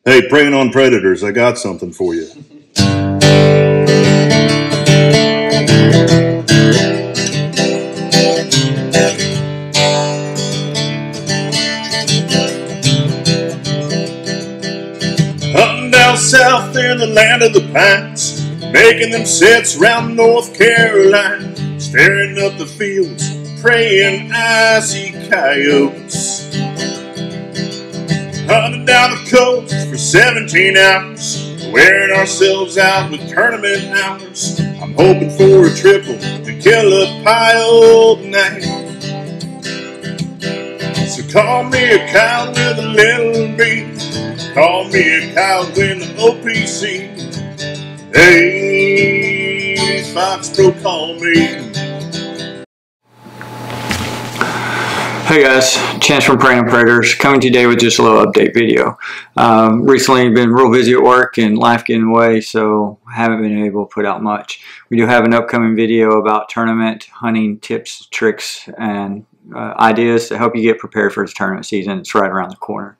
Hey, preying on predators, I got something for you. Hunting down south in the land of the pines, making them sets round North Carolina, staring up the fields, praying I see coyotes. Hunting down the coast for 17 hours, wearing ourselves out with tournament hours. I'm hoping for a triple to kill a pile tonight. So call me a cow with a little beat, call me a cow in the OPC. Hey, Foxborough, call me. Hey guys, Chance from Preying on Predators, coming today with just a little update video. Recently been real busy at work and life getting away, so haven't been able to put out much. We do have an upcoming video about tournament hunting tips, tricks, and ideas to help you get prepared for this tournament season. It's right around the corner.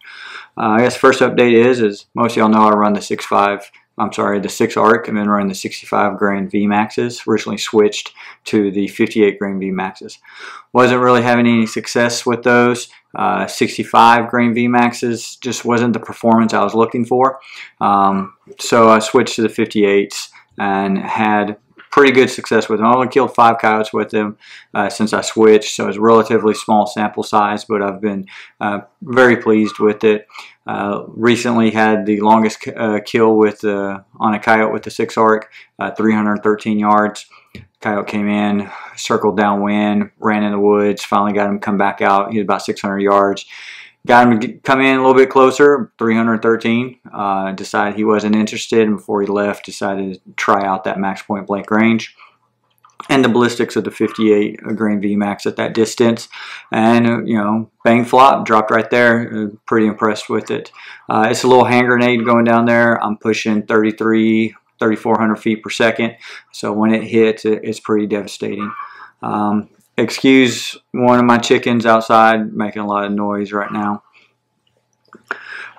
I guess the first update is most of y'all know I run the 6 ARC. I've been running the 65 grain VMAXs. Originally switched to the 58 grain VMAXs. Wasn't really having any success with those. 65 grain VMAXs just wasn't the performance I was looking for. So I switched to the 58s and had pretty good success with them. I only killed 5 coyotes with them since I switched, so it's a relatively small sample size, but I've been very pleased with it. Recently had the longest kill with on a coyote with the 6 ARC, 313 yards. Coyote came in, circled downwind, ran in the woods, finally got him to come back out. He was about 600 yards. Got him to come in a little bit closer, 313. Decided he wasn't interested, and before he left, decided to try out that max point blank range and the ballistics of the 58 grain VMAX at that distance. And, you know, bang flop, dropped right there. Pretty impressed with it. It's a little hand grenade going down there. I'm pushing 3,400 feet per second. So when it hits, it's pretty devastating. Excuse one of my chickens outside making a lot of noise right now.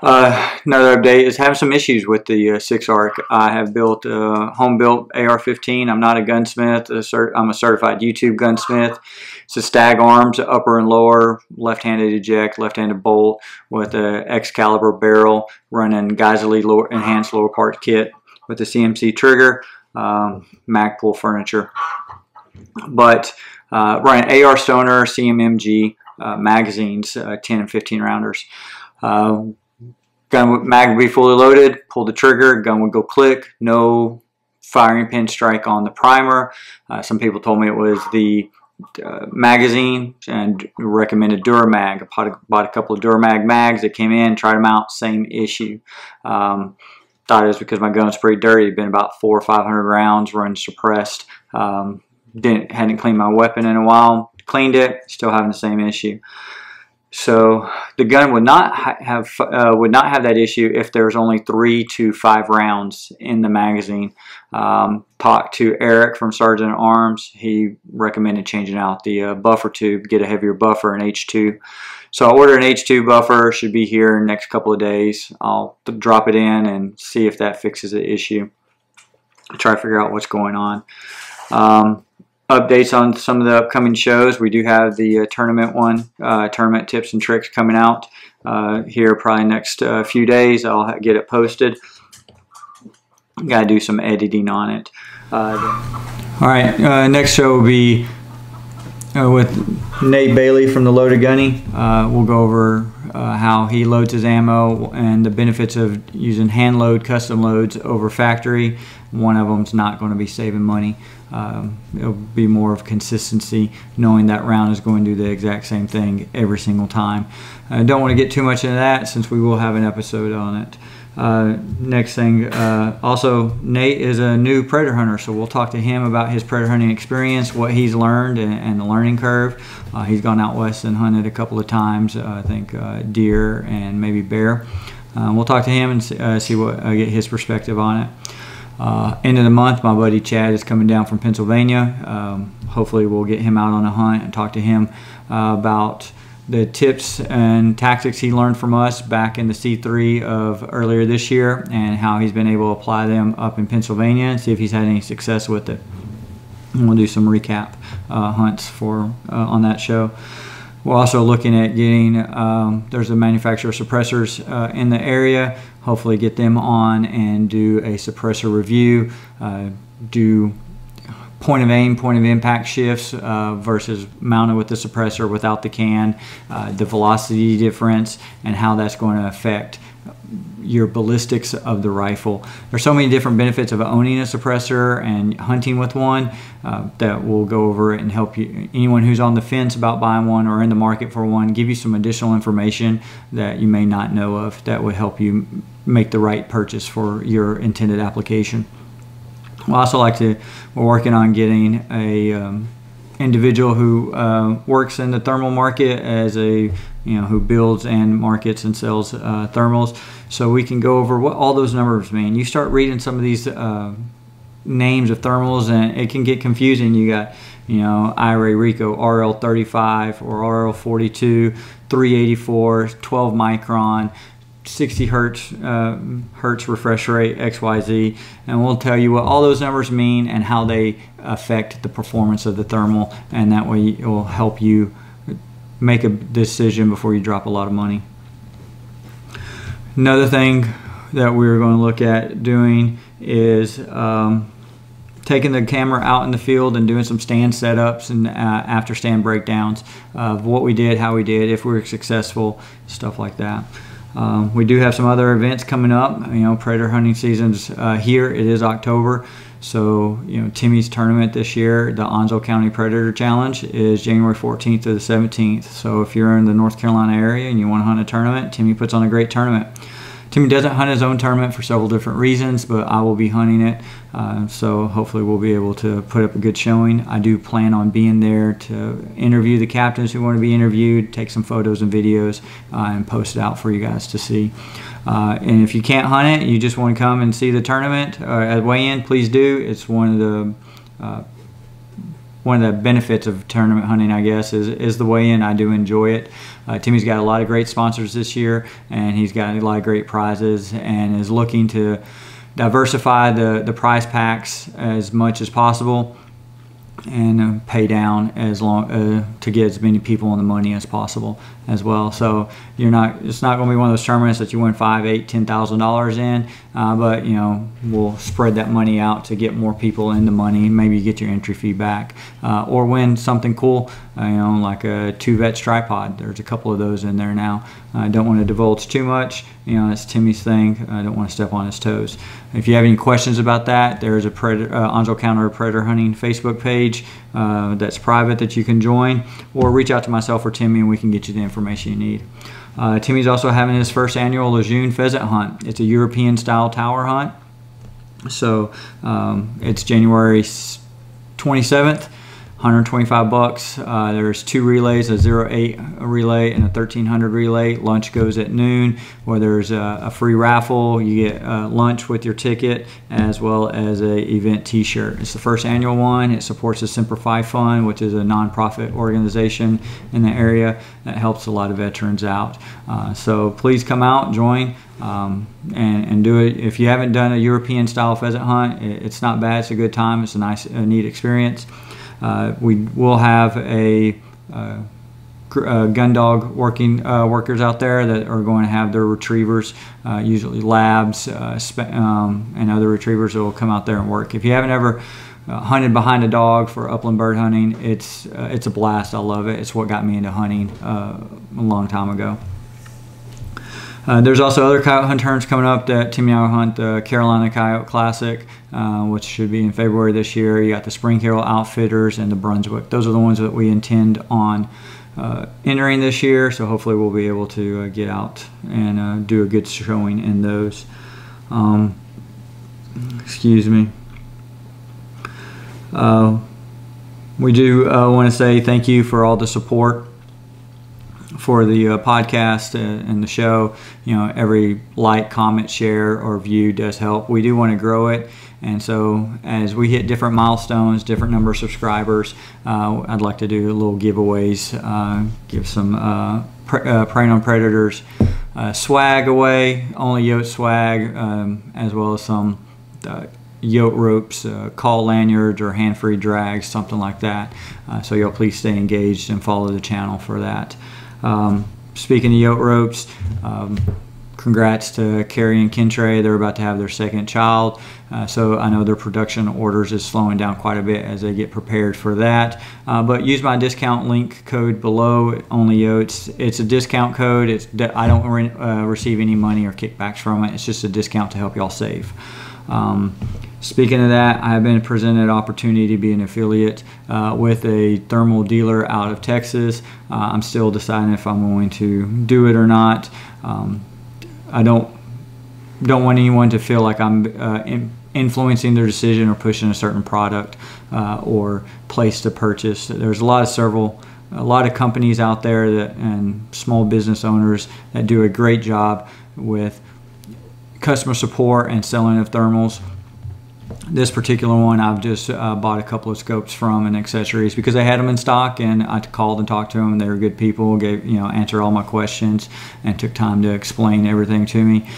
Another update is having some issues with the 6 ARC. I have built a home-built AR-15. I'm not a gunsmith. I'm a certified YouTube gunsmith. It's a Stag Arms, upper and lower, left-handed eject, left-handed bolt with a Excalibur barrel, running Geissele enhanced lower part kit with a CMC trigger, Magpul furniture. But running AR Stoner, CMMG magazines, 10 and 15 rounders. Mag would be fully loaded, pull the trigger, gun would go click, no firing pin strike on the primer. Some people told me it was the magazine and recommended Duramag. I bought a couple of Duramag mags that came in, tried them out, same issue. Thought it was because my gun was pretty dirty. It'd been about 400 or 500 rounds, run suppressed. Hadn't cleaned my weapon in a while. Cleaned it, still having the same issue. So the gun would not have that issue if there was only 3 to 5 rounds in the magazine. Talked to Eric from Sergeant at Arms. He recommended changing out the buffer tube, get a heavier buffer, an H2. So I ordered an H2 buffer. Should be here in the next couple of days. I'll drop it in and see if that fixes the issue. Try to figure out what's going on. Updates on some of the upcoming shows. We do have the tournament tips and tricks coming out here probably next few days. I'll get it posted. Got to do some editing on it. Alright, next show will be with Nate Bailey from the Loaded Gunny. We'll go over how he loads his ammo and the benefits of using hand load custom loads over factory. One of them's not going to be saving money. It'll be more of consistency, knowing that round is going to do the exact same thing every single time. I don't want to get too much into that since we will have an episode on it. Next thing, also Nate is a new predator hunter, so we'll talk to him about his predator hunting experience, what he's learned, and the learning curve. He's gone out west and hunted a couple of times, I think deer and maybe bear. We'll talk to him and see what get his perspective on it. End of the month, my buddy Chad is coming down from Pennsylvania. Hopefully we'll get him out on a hunt and talk to him about the tips and tactics he learned from us back in the C3 of earlier this year, and how he's been able to apply them up in Pennsylvania and see if he's had any success with it. And we'll do some recap hunts on that show. We're also looking at getting, there's a manufacturer of suppressors in the area, hopefully get them on and do a suppressor review, do point of aim, point of impact shifts versus mounted with the suppressor without the can, the velocity difference, and how that's going to affect your ballistics of the rifle. There's so many different benefits of owning a suppressor and hunting with one that we'll go over it and help you, anyone who's on the fence about buying one or in the market for one, give you some additional information that you may not know of that would help you make the right purchase for your intended application. We'll also we're working on getting a individual who works in the thermal market as who builds and markets and sells thermals, so we can go over what all those numbers mean. You start reading some of these names of thermals and it can get confusing. You got IRA Rico RL35 or RL42, 384, 12 micron, 60 hertz refresh rate, XYZ, and we'll tell you what all those numbers mean and how they affect the performance of the thermal, and that way it will help you make a decision before you drop a lot of money. Another thing that we're going to look at doing is taking the camera out in the field and doing some stand setups and after stand breakdowns of what we did, how we did, if we were successful, stuff like that. We do have some other events coming up. Predator hunting season's here. It is October, so Timmy's tournament this year, the Onslow County Predator Challenge, is January 14th to the 17th. So if you're in the North Carolina area and you want to hunt a tournament, Timmy puts on a great tournament. Timmy doesn't hunt his own tournament for several different reasons, but I will be hunting it, so hopefully we'll be able to put up a good showing. I do plan on being there to interview the captains who want to be interviewed, take some photos and videos, and post it out for you guys to see. And if you can't hunt it, you just want to come and see the tournament at weigh-in, please do. It's one of the benefits of tournament hunting, I guess, is the weigh-in. I do enjoy it. Timmy's got a lot of great sponsors this year, and he's got a lot of great prizes, and is looking to diversify the prize packs as much as possible, and pay down to get as many people on the money as possible as well. So it's not going to be one of those tournaments that you win $5,000, $8,000, $10,000 in, but we'll spread that money out to get more people in the money. Maybe you get your entry fee back, or win something cool, like a 2-Vets tripod. There's a couple of those in there now. I don't want to divulge too much. It's Timmy's thing. I don't want to step on his toes. If you have any questions about that, there's a Onslow County Predator Hunting Facebook page that's private that you can join, or reach out to myself or Timmy and we can get you the information you need. Timmy's also having his first annual Lejeune pheasant hunt. It's a European style tower hunt. So it's January 27th. $125. There's 2 relays, a 08 relay and a 1300 relay. Lunch goes at noon, where there's a free raffle. You get lunch with your ticket, as well as a event t-shirt. It's the first annual one. It supports the Semper Fi Fund, which is a nonprofit organization in the area that helps a lot of veterans out. So please come out, join, and do it. If you haven't done a European style pheasant hunt, it's not bad. It's a good time. It's a neat experience. We will have a gun dog workers out there that are going to have their retrievers, usually labs and other retrievers that will come out there and work. If you haven't ever hunted behind a dog for upland bird hunting, it's a blast. I love it. It's what got me into hunting a long time ago. There's also other coyote hunt tournaments coming up that Timmy and I will hunt, the Carolina Coyote Classic, which should be in February this year. You got the Spring Hill Outfitters and the Brunswick. Those are the ones that we intend on entering this year, so hopefully we'll be able to get out and do a good showing in those. Excuse me. We do want to say thank you for all the support for the podcast and the show. You know, every like, comment, share, or view does help. We do want to grow it, and so as we hit different milestones, different number of subscribers, I'd like to do little giveaways, give some Preying on Predators swag away, only Yote swag, as well as some Yote ropes, call lanyards, or hand-free drags, something like that. So y'all please stay engaged and follow the channel for that. Speaking of Yote ropes, congrats to Carrie and Kintrey. They're about to have their second child, so I know their production orders is slowing down quite a bit as they get prepared for that. But use my discount link code below, Only Yotes. It's a discount code. I don't receive any money or kickbacks from it. It's just a discount to help y'all save. Speaking of that, I have been presented an opportunity to be an affiliate with a thermal dealer out of Texas. I'm still deciding if I'm going to do it or not. I don't want anyone to feel like I'm influencing their decision or pushing a certain product or place to purchase. There's a lot of companies out there and small business owners that do a great job with customer support and selling of thermals. This particular one I've just bought a couple of scopes from and accessories because they had them in stock, and I called and talked to them. They were good people, answered all my questions and took time to explain everything to me.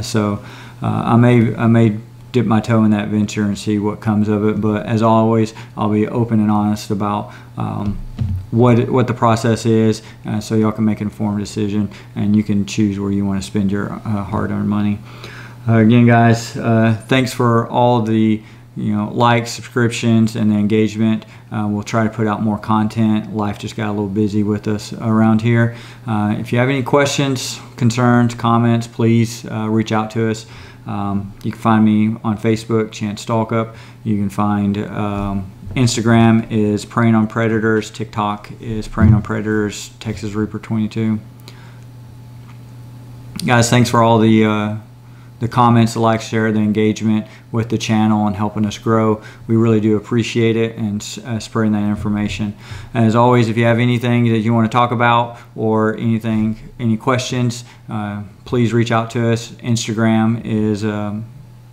So I may dip my toe in that venture and see what comes of it, but as always, I'll be open and honest about what the process is, so y'all can make an informed decision and you can choose where you want to spend your hard-earned money. Again, guys, thanks for all the likes, subscriptions, and the engagement. We'll try to put out more content. Life just got a little busy with us around here. If you have any questions, concerns, comments, please reach out to us. You can find me on Facebook, Chance Stalkup. You can find Instagram is Preying on Predators. TikTok is Preying on Predators, Texas Reaper 22. Guys, thanks for all the comments, the likes, share, the engagement with the channel and helping us grow. We really do appreciate it, and spreading that information. As always, if you have anything that you want to talk about or any questions, please reach out to us. Instagram is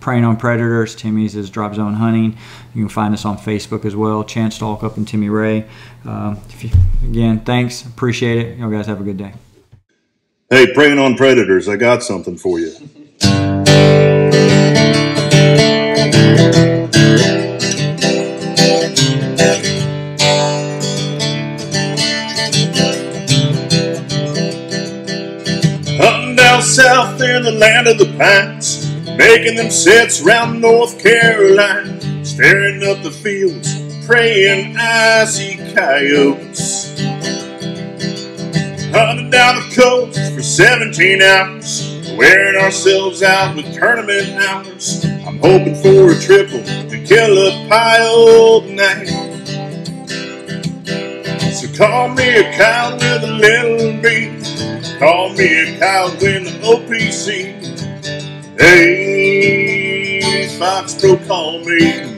Preying on Predators. Timmy's is Drop Zone Hunting. You can find us on Facebook as well, Chance Stalkup and Timmy Ray. Again, thanks, appreciate it. You guys have a good day. Hey, Preying on Predators, I got something for you. Hunting down south in the land of the pines, making them sets round North Carolina, staring up the fields, praying I see coyotes. Hunting down the coast for 17 hours, wearing ourselves out with tournament hours. I'm hoping for a triple to kill a pile tonight. So call me a cow with a little beat, call me a cow with an OPC. Hey, Foxborough, call me